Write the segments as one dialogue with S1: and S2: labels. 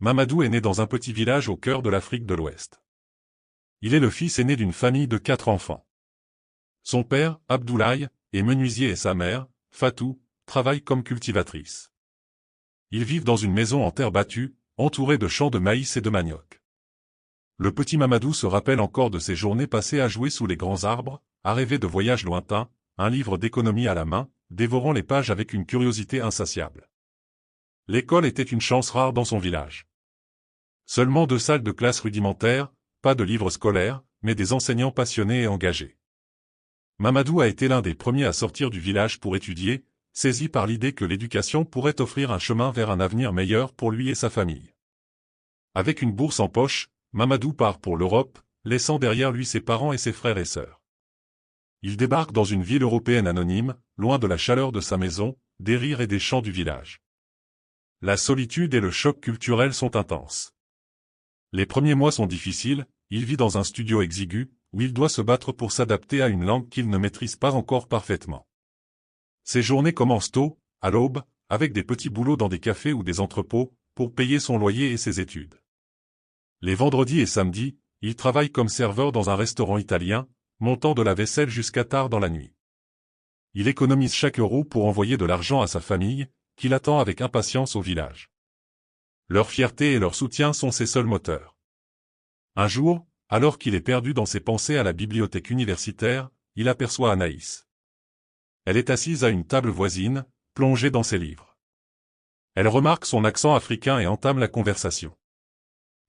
S1: Mamadou est né dans un petit village au cœur de l'Afrique de l'Ouest. Il est le fils aîné d'une famille de 4 enfants. Son père, Abdoulaye, est menuisier et sa mère, Fatou, travaille comme cultivatrice. Ils vivent dans une maison en terre battue, entourée de champs de maïs et de manioc. Le petit Mamadou se rappelle encore de ses journées passées à jouer sous les grands arbres, à rêver de voyages lointains, un livre d'économie à la main, dévorant les pages avec une curiosité insatiable. L'école était une chance rare dans son village. Seulement 2 salles de classe rudimentaires, pas de livres scolaires, mais des enseignants passionnés et engagés. Mamadou a été l'un des premiers à sortir du village pour étudier, saisi par l'idée que l'éducation pourrait offrir un chemin vers un avenir meilleur pour lui et sa famille. Avec une bourse en poche, Mamadou part pour l'Europe, laissant derrière lui ses parents et ses frères et sœurs. Il débarque dans une ville européenne anonyme, loin de la chaleur de sa maison, des rires et des chants du village. La solitude et le choc culturel sont intenses. Les premiers mois sont difficiles, il vit dans un studio exigu, où il doit se battre pour s'adapter à une langue qu'il ne maîtrise pas encore parfaitement. Ses journées commencent tôt, à l'aube, avec des petits boulots dans des cafés ou des entrepôts, pour payer son loyer et ses études. Les vendredis et samedis, il travaille comme serveur dans un restaurant italien, montant de la vaisselle jusqu'à tard dans la nuit. Il économise chaque euro pour envoyer de l'argent à sa famille, qui l'attend avec impatience au village. Leur fierté et leur soutien sont ses seuls moteurs. Un jour, alors qu'il est perdu dans ses pensées à la bibliothèque universitaire, il aperçoit Anaïs. Elle est assise à une table voisine, plongée dans ses livres. Elle remarque son accent africain et entame la conversation.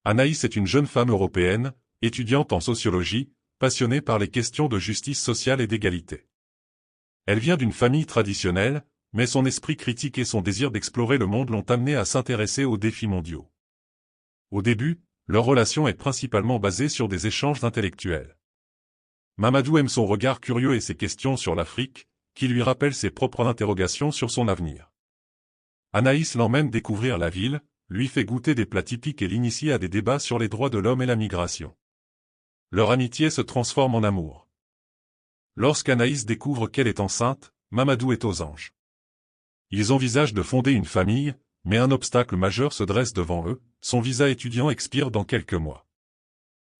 S1: Anaïs est une jeune femme européenne, étudiante en sociologie, passionnée par les questions de justice sociale et d'égalité. Elle vient d'une famille traditionnelle, mais son esprit critique et son désir d'explorer le monde l'ont amenée à s'intéresser aux défis mondiaux. Au début, leur relation est principalement basée sur des échanges intellectuels. Mamadou aime son regard curieux et ses questions sur l'Afrique, qui lui rappellent ses propres interrogations sur son avenir. Anaïs l'emmène découvrir la ville, lui fait goûter des plats typiques et l'initie à des débats sur les droits de l'homme et la migration. Leur amitié se transforme en amour. Lorsqu'Anaïs découvre qu'elle est enceinte, Mamadou est aux anges. Ils envisagent de fonder une famille, mais un obstacle majeur se dresse devant eux, son visa étudiant expire dans quelques mois.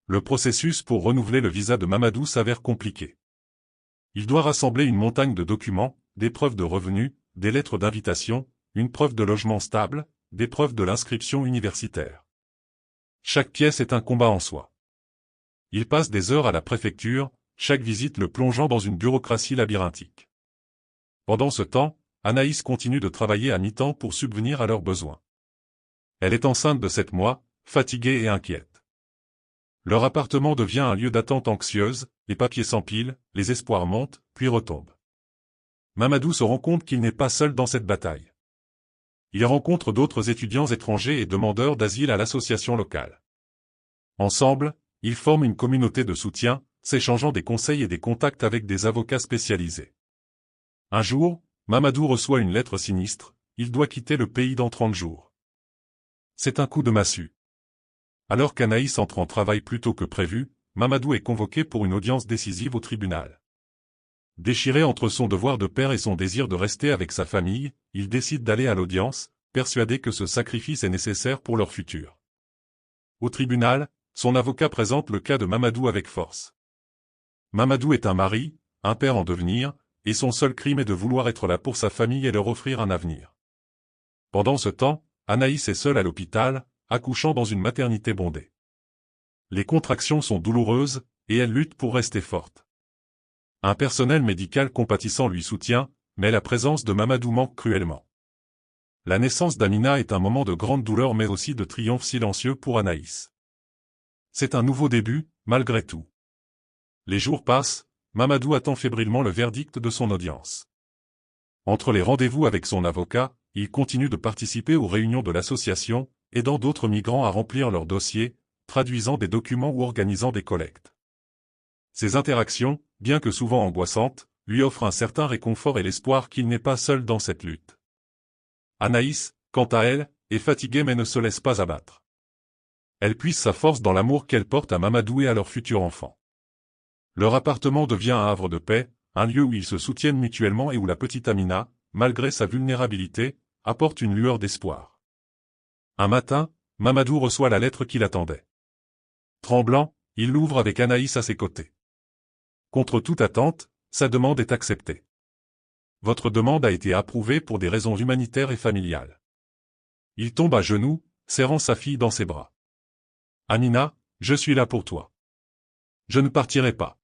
S1: Le processus pour renouveler le visa de Mamadou s'avère compliqué. Il doit rassembler une montagne de documents, des preuves de revenus, des lettres d'invitation, une preuve de logement stable, des preuves de l'inscription universitaire. Chaque pièce est un combat en soi. Il passe des heures à la préfecture, chaque visite le plongeant dans une bureaucratie labyrinthique. Pendant ce temps, Anaïs continue de travailler à mi-temps pour subvenir à leurs besoins. Elle est enceinte de 7 mois, fatiguée et inquiète. Leur appartement devient un lieu d'attente anxieuse, les papiers s'empilent, les espoirs montent, puis retombent. Mamadou se rend compte qu'il n'est pas seul dans cette bataille. Il rencontre d'autres étudiants étrangers et demandeurs d'asile à l'association locale. Ensemble, ils forment une communauté de soutien, s'échangeant des conseils et des contacts avec des avocats spécialisés. Un jour, Mamadou reçoit une lettre sinistre, il doit quitter le pays dans 30 jours. C'est un coup de massue. Alors qu'Anaïs entre en travail plus tôt que prévu, Mamadou est convoqué pour une audience décisive au tribunal. Déchiré entre son devoir de père et son désir de rester avec sa famille, il décide d'aller à l'audience, persuadé que ce sacrifice est nécessaire pour leur futur. Au tribunal, son avocat présente le cas de Mamadou avec force. Mamadou est un mari, un père en devenir, et son seul crime est de vouloir être là pour sa famille et leur offrir un avenir. Pendant ce temps, Anaïs est seule à l'hôpital, accouchant dans une maternité bondée. Les contractions sont douloureuses, et elle lutte pour rester forte. Un personnel médical compatissant lui soutient, mais la présence de Mamadou manque cruellement. La naissance d'Amina est un moment de grande douleur mais aussi de triomphe silencieux pour Anaïs. C'est un nouveau début, malgré tout. Les jours passent, Mamadou attend fébrilement le verdict de son audience. Entre les rendez-vous avec son avocat, il continue de participer aux réunions de l'association, aidant d'autres migrants à remplir leurs dossiers, traduisant des documents ou organisant des collectes. Ces interactions, bien que souvent angoissantes, lui offrent un certain réconfort et l'espoir qu'il n'est pas seul dans cette lutte. Anaïs, quant à elle, est fatiguée mais ne se laisse pas abattre. Elle puise sa force dans l'amour qu'elle porte à Mamadou et à leur futur enfant. Leur appartement devient un havre de paix, un lieu où ils se soutiennent mutuellement et où la petite Amina, malgré sa vulnérabilité, apporte une lueur d'espoir. Un matin, Mamadou reçoit la lettre qu'il attendait. Tremblant, il l'ouvre avec Anaïs à ses côtés. Contre toute attente, sa demande est acceptée. Votre demande a été approuvée pour des raisons humanitaires et familiales. Il tombe à genoux, serrant sa fille dans ses bras. Amina, je suis là pour toi. Je ne partirai pas.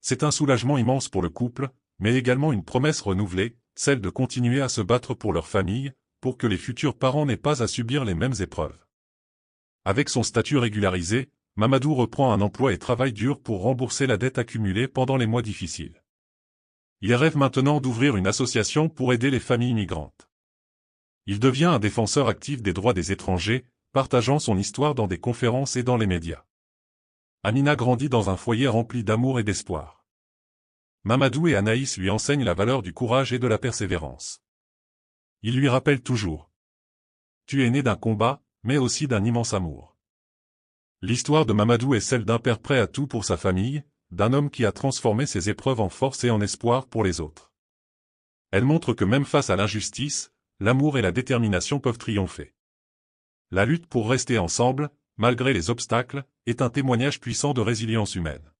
S1: C'est un soulagement immense pour le couple, mais également une promesse renouvelée, celle de continuer à se battre pour leur famille, pour que les futurs parents n'aient pas à subir les mêmes épreuves. Avec son statut régularisé, Mamadou reprend un emploi et travaille dur pour rembourser la dette accumulée pendant les mois difficiles. Il rêve maintenant d'ouvrir une association pour aider les familles migrantes. Il devient un défenseur actif des droits des étrangers, partageant son histoire dans des conférences et dans les médias. Amina grandit dans un foyer rempli d'amour et d'espoir. Mamadou et Anaïs lui enseignent la valeur du courage et de la persévérance. Il lui rappelle toujours. Tu es né d'un combat, mais aussi d'un immense amour. L'histoire de Mamadou est celle d'un père prêt à tout pour sa famille, d'un homme qui a transformé ses épreuves en force et en espoir pour les autres. Elle montre que même face à l'injustice, l'amour et la détermination peuvent triompher. La lutte pour rester ensemble, malgré les obstacles, est un témoignage puissant de résilience humaine.